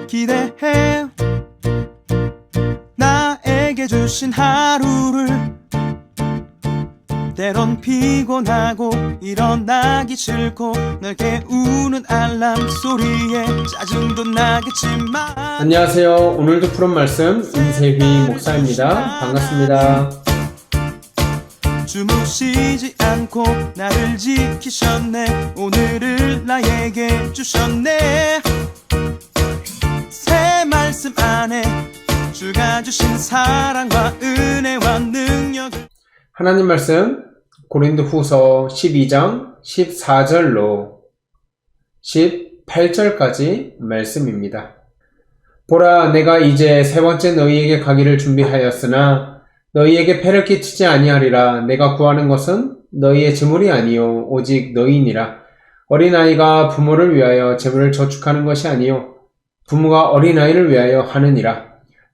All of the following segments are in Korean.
기대해 나에게 주신 하루를 때론 피곤하고 일어나기 싫고 널 깨우는 알람 소리에 짜증도 나겠지만 안녕하세요. 오늘도 푸른 말씀 임세휘 목사입니다. 반갑습니다. 주무시지 않고 나를 지키셨네. 오늘을 나에게 주셨네. 새 말씀 안에 주가 주신 사랑과 은혜와 능력을 하나님 말씀 고린도후서 12장 14절로 18절까지 말씀입니다. 보라, 내가 이제 세 번째 너희에게 가기를 준비하였으나 너희에게 폐를 끼치지 아니하리라. 내가 구하는 것은 너희의 재물이 아니요 오직 너희니라. 어린아이가 부모를 위하여 재물을 저축하는 것이 아니요 부모가 어린아이를 위하여 하느니라.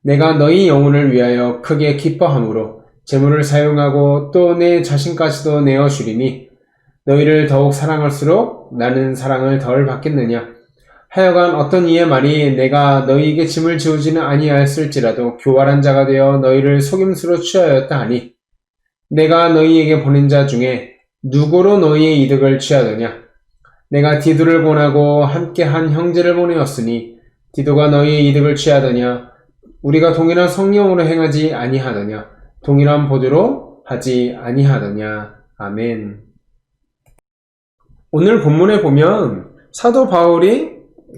내가 너희 영혼을 위하여 크게 기뻐함으로 재물을 사용하고 또 내 자신까지도 내어 주리니 너희를 더욱 사랑할수록 나는 사랑을 덜 받겠느냐. 하여간 어떤 이의 말이 내가 너희에게 짐을 지우지는 아니하였을지라도 교활한 자가 되어 너희를 속임수로 취하였다 하니 내가 너희에게 보낸 자 중에 누구로 너희의 이득을 취하더냐. 내가 디도를 보내고 함께 한 형제를 보내었으니 디도가 너희의 이득을 취하더냐. 우리가 동일한 성령으로 행하지 아니하더냐. 동일한 보조로 하지 아니하더냐. 아멘. 오늘 본문에 보면 사도 바울이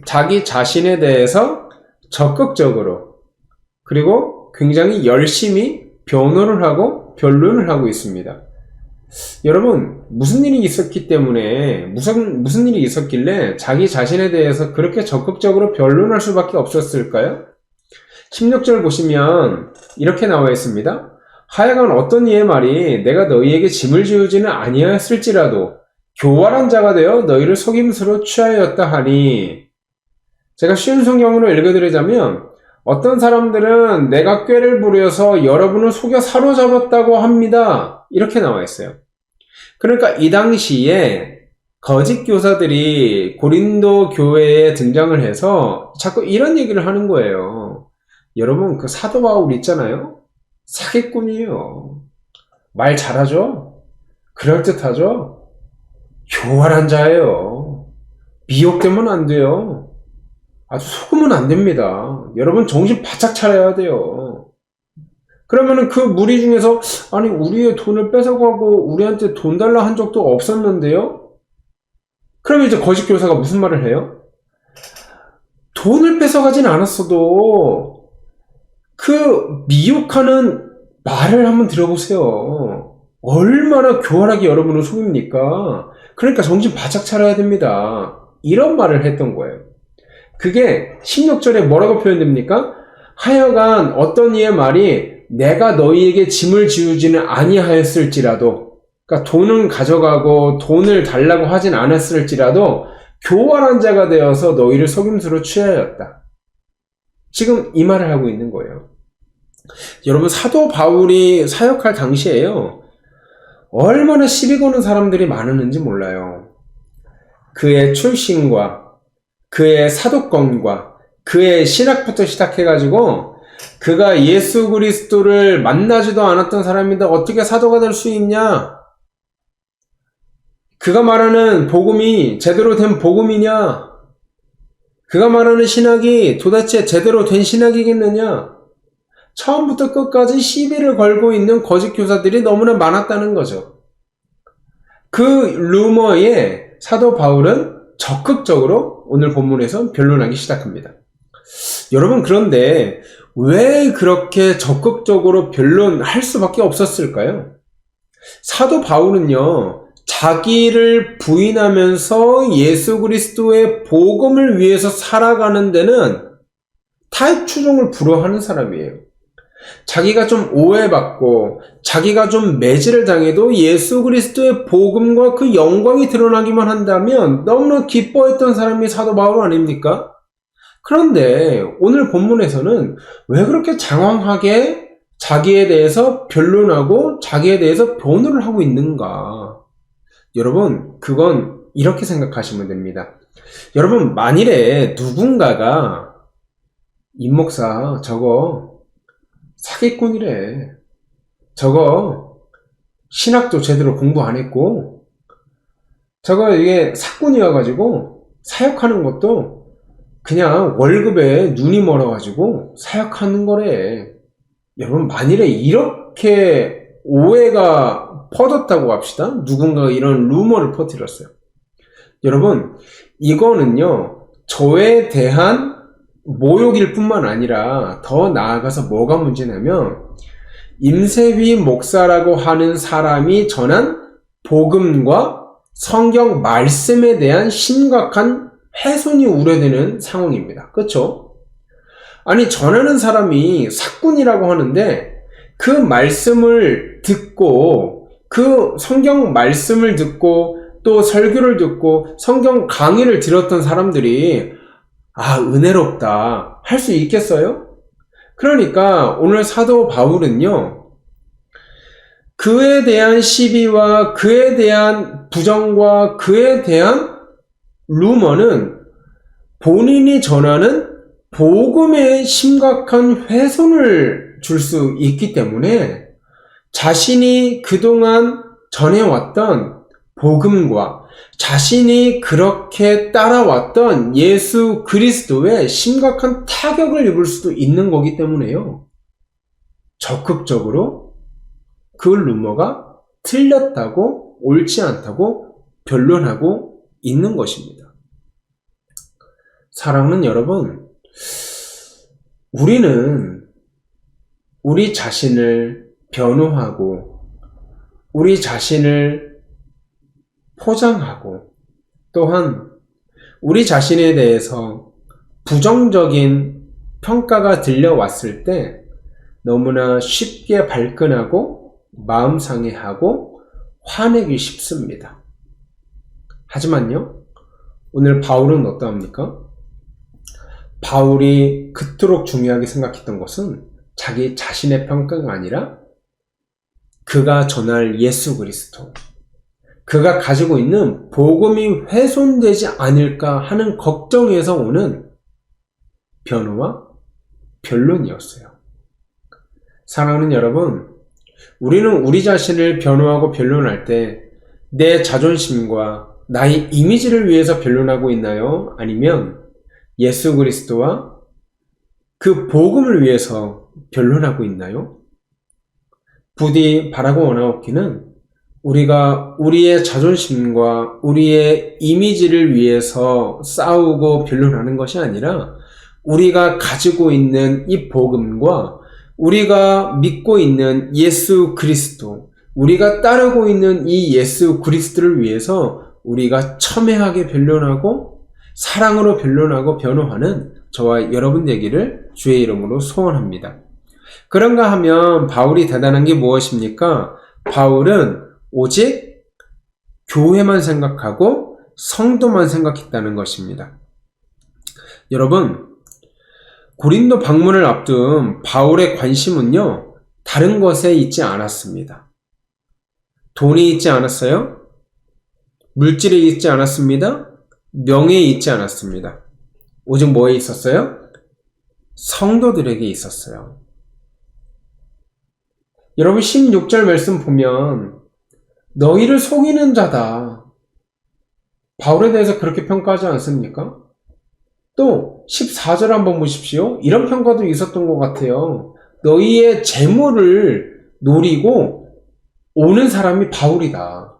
자기 자신에 대해서 적극적으로 그리고 굉장히 열심히 변호를 하고 변론을 하고 있습니다. 여러분, 무슨 일이 있었기 때문에 무슨 일이 있었길래 자기 자신에 대해서 그렇게 적극적으로 변론할 수밖에 없었을까요? 16절 보시면 이렇게 나와 있습니다. 하여간 어떤 이의 말이 내가 너희에게 짐을 지우지는 아니하였을지라도 교활한 자가 되어 너희를 속임수로 취하였다 하니, 제가 쉬운 성경으로 읽어드리자면 어떤 사람들은 내가 꾀를 부려서 여러분을 속여 사로잡았다고 합니다. 이렇게 나와 있어요. 그러니까 이 당시에 거짓 교사들이 고린도 교회에 등장을 해서 자꾸 이런 얘기를 하는 거예요. 여러분, 그 사도 바울 있잖아요. 사기꾼이에요. 말 잘하죠? 그럴듯하죠? 교활한 자예요. 미혹되면 안 돼요. 아주 속으면 안 됩니다. 여러분 정신 바짝 차려야 돼요. 그러면은 그 무리 중에서 아니 우리의 돈을 뺏어가고 우리한테 돈 달라 한 적도 없었는데요? 그러면 이제 거짓 교사가 무슨 말을 해요? 돈을 뺏어가진 않았어도 그 미혹하는 말을 한번 들어보세요. 얼마나 교활하게 여러분을 속입니까? 그러니까 정신 바짝 차려야 됩니다. 이런 말을 했던 거예요. 그게 16절에 뭐라고 표현됩니까? 하여간 어떤 이의 말이 내가 너희에게 짐을 지우지는 아니하였을지라도, 그러니까 돈은 가져가고 돈을 달라고 하진 않았을지라도 교활한 자가 되어서 너희를 속임수로 취하였다. 지금 이 말을 하고 있는 거예요. 여러분, 사도 바울이 사역할 당시에요, 얼마나 시비 거는 사람들이 많았는지 몰라요. 그의 출신과 그의 사도권과 그의 신학부터 시작해가지고 그가 예수 그리스도를 만나지도 않았던 사람인데 어떻게 사도가 될 수 있냐? 그가 말하는 복음이 제대로 된 복음이냐? 그가 말하는 신학이 도대체 제대로 된 신학이겠느냐? 처음부터 끝까지 시비를 걸고 있는 거짓 교사들이 너무나 많았다는 거죠. 그 루머에 사도 바울은 적극적으로 오늘 본문에서 변론하기 시작합니다. 여러분, 그런데 왜 그렇게 적극적으로 변론할 수밖에 없었을까요? 사도 바울은요, 자기를 부인하면서 예수 그리스도의 복음을 위해서 살아가는 데는 타협추종을 불허하는 사람이에요. 자기가 좀 오해받고 자기가 좀 매질을 당해도 예수 그리스도의 복음과 그 영광이 드러나기만 한다면 너무나 기뻐했던 사람이 사도 바울 아닙니까? 그런데 오늘 본문에서는 왜 그렇게 장황하게 자기에 대해서 변론하고 자기에 대해서 변호를 하고 있는가? 여러분, 그건 이렇게 생각하시면 됩니다. 여러분, 만일에 누군가가 임 목사 저거 사기꾼이래. 저거 신학도 제대로 공부 안 했고 저거 이게 사꾼이어가지고 사역하는 것도 그냥 월급에 눈이 멀어가지고 사역하는 거래. 여러분 만일에 이렇게 오해가 퍼졌다고 합시다. 누군가가 이런 루머를 퍼뜨렸어요. 여러분 이거는요 저에 대한 모욕일 뿐만 아니라 더 나아가서 뭐가 문제냐면 임세휘 목사라고 하는 사람이 전한 복음과 성경 말씀에 대한 심각한 훼손이 우려되는 상황입니다. 그렇죠? 아니 전하는 사람이 사꾼이라고 하는데 그 말씀을 듣고 그 성경 말씀을 듣고 또 설교를 듣고 성경 강의를 들었던 사람들이 은혜롭다 할 수 있겠어요? 그러니까 오늘 사도 바울은요 그에 대한 시비와 그에 대한 부정과 그에 대한 루머는 본인이 전하는 복음에 심각한 훼손을 줄 수 있기 때문에 자신이 그동안 전해왔던 복음과 자신이 그렇게 따라왔던 예수 그리스도에 심각한 타격을 입을 수도 있는 거기 때문에요. 적극적으로 그 루머가 틀렸다고 옳지 않다고 변론하고 있는 것입니다. 사랑하는 여러분, 우리는 우리 자신을 변호하고 우리 자신을 포장하고 또한 우리 자신에 대해서 부정적인 평가가 들려왔을 때 너무나 쉽게 발끈하고 마음 상해하고 화내기 쉽습니다. 하지만요, 오늘 바울은 어떠합니까? 바울이 그토록 중요하게 생각했던 것은 자기 자신의 평가가 아니라 그가 전할 예수 그리스도, 그가 가지고 있는 복음이 훼손되지 않을까 하는 걱정에서 오는 변호와 변론이었어요. 사랑하는 여러분, 우리는 우리 자신을 변호하고 변론할 때 내 자존심과 나의 이미지를 위해서 변론하고 있나요? 아니면 예수 그리스도와 그 복음을 위해서 변론하고 있나요? 부디 바라고 원하옵기는 우리가 우리의 자존심과 우리의 이미지를 위해서 싸우고 변론하는 것이 아니라 우리가 가지고 있는 이 복음과 우리가 믿고 있는 예수 그리스도, 우리가 따르고 있는 이 예수 그리스도를 위해서 우리가 첨예하게 변론하고 사랑으로 변론하고 변호하는 저와 여러분 되기를 주의 이름으로 소원합니다. 그런가 하면 바울이 대단한 게 무엇입니까? 바울은 오직 교회만 생각하고 성도만 생각했다는 것입니다. 여러분, 고린도 방문을 앞둔 바울의 관심은요, 다른 것에 있지 않았습니다. 돈이 있지 않았어요? 물질이 있지 않았습니다. 명예에 있지 않았습니다. 오직 뭐에 있었어요? 성도들에게 있었어요. 여러분 16절 말씀 보면 너희를 속이는 자다. 바울에 대해서 그렇게 평가하지 않습니까? 또 14절 한번 보십시오. 이런 평가도 있었던 것 같아요. 너희의 재물을 노리고 오는 사람이 바울이다.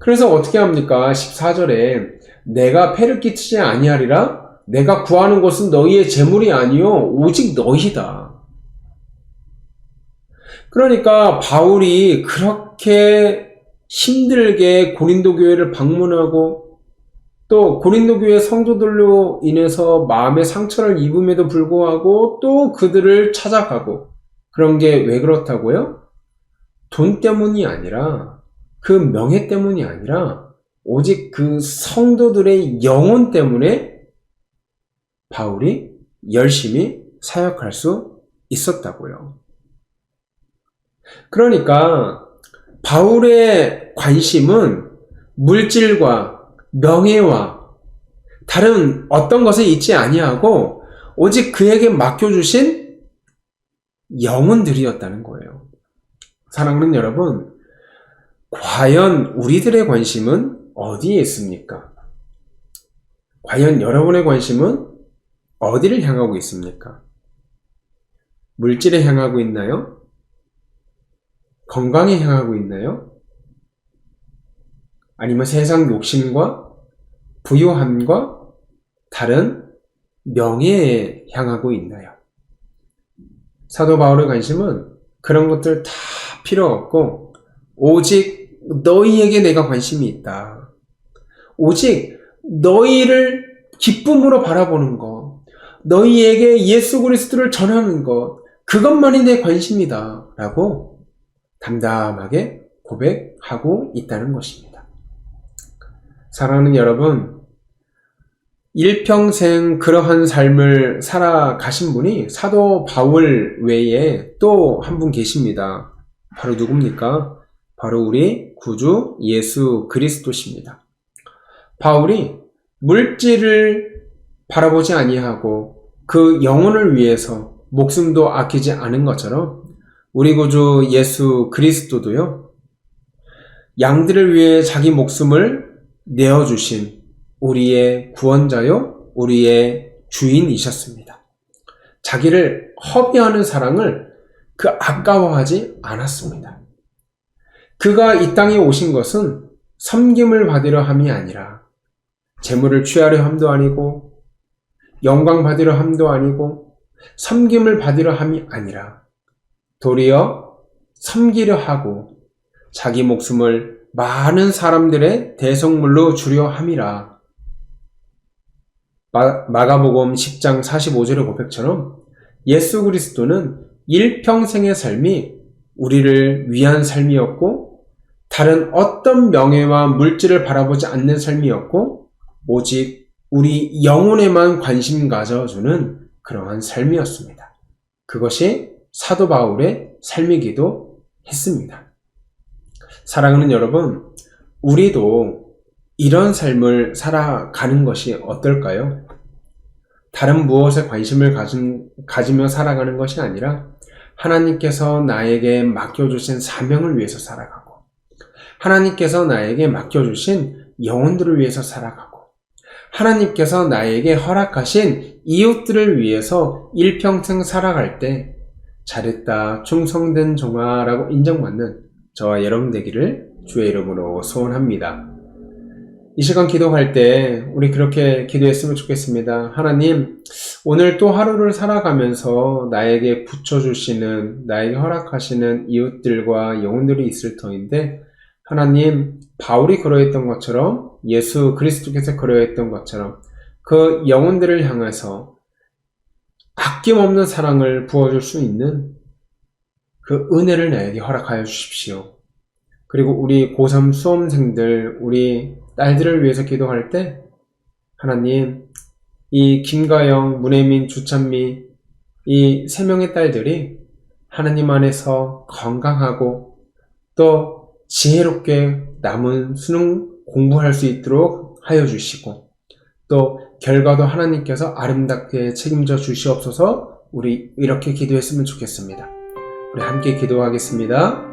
그래서 어떻게 합니까? 14절에 내가 패를 끼치지 아니하리라. 내가 구하는 것은 너희의 재물이 아니요 오직 너희다. 그러니까 바울이 그렇게 힘들게 고린도 교회를 방문하고 또 고린도 교회 성도들로 인해서 마음의 상처를 입음에도 불구하고 또 그들을 찾아가고 그런 게 왜 그렇다고요? 돈 때문이 아니라 그 명예 때문이 아니라 오직 그 성도들의 영혼 때문에 바울이 열심히 사역할 수 있었다고요. 그러니까 바울의 관심은 물질과 명예와 다른 어떤 것에 있지 아니하고 오직 그에게 맡겨주신 영혼들이었다는 거예요. 사랑하는 여러분, 과연 우리들의 관심은 어디에 있습니까? 과연 여러분의 관심은 어디를 향하고 있습니까? 물질에 향하고 있나요? 건강에 향하고 있나요? 아니면 세상 욕심과 부유함과 다른 명예에 향하고 있나요? 사도 바울의 관심은 그런 것들 다 필요 없고 오직 너희에게 내가 관심이 있다. 오직 너희를 기쁨으로 바라보는 것, 너희에게 예수 그리스도를 전하는 것, 그것만이 내 관심이다 라고 담담하게 고백하고 있다는 것입니다. 사랑하는 여러분, 일평생 그러한 삶을 살아가신 분이 사도 바울 외에 또 한 분 계십니다. 바로 누굽니까? 바로 우리 구주 예수 그리스도십니다. 바울이 물질을 바라보지 아니하고 그 영혼을 위해서 목숨도 아끼지 않은 것처럼 우리 구주 예수 그리스도도요, 양들을 위해 자기 목숨을 내어주신 우리의 구원자요, 우리의 주인이셨습니다. 자기를 허비하는 사랑을 그 아까워하지 않았습니다. 그가 이 땅에 오신 것은 섬김을 받으려 함이 아니라 재물을 취하려 함도 아니고 영광 받으려 함도 아니고 섬김을 받으려 함이 아니라 도리어 섬기려 하고 자기 목숨을 많은 사람들의 대속물로 주려 함이라. 마가복음 10장 45절의 고백처럼 예수 그리스도는 일평생의 삶이 우리를 위한 삶이었고 다른 어떤 명예와 물질을 바라보지 않는 삶이었고 오직 우리 영혼에만 관심 가져주는 그러한 삶이었습니다. 그것이 사도 바울의 삶이기도 했습니다. 사랑하는 여러분, 우리도 이런 삶을 살아가는 것이 어떨까요? 다른 무엇에 관심을 가지며 살아가는 것이 아니라 하나님께서 나에게 맡겨주신 사명을 위해서 살아가고 하나님께서 나에게 맡겨주신 영혼들을 위해서 살아가고 하나님께서 나에게 허락하신 이웃들을 위해서 일평생 살아갈 때 잘했다, 충성된 종아 라고 인정받는 저와 여러분 되기를 주의 이름으로 소원합니다. 이 시간 기도할 때 우리 그렇게 기도했으면 좋겠습니다. 하나님, 오늘 또 하루를 살아가면서 나에게 붙여주시는, 나에게 허락하시는 이웃들과 영혼들이 있을 터인데 하나님, 바울이 그러했던 것처럼 예수 그리스도께서 그러했던 것처럼 그 영혼들을 향해서 아낌없는 사랑을 부어줄 수 있는 그 은혜를 나에게 허락하여 주십시오. 그리고 우리 고3 수험생들, 우리 딸들을 위해서 기도할 때 하나님, 이 김가영, 문혜민, 주찬미 이 3명의 딸들이 하나님 안에서 건강하고 또 지혜롭게 남은 수능 공부할 수 있도록 하여 주시고 또 결과도 하나님께서 아름답게 책임져 주시옵소서. 우리 이렇게 기도했으면 좋겠습니다. 우리 함께 기도하겠습니다.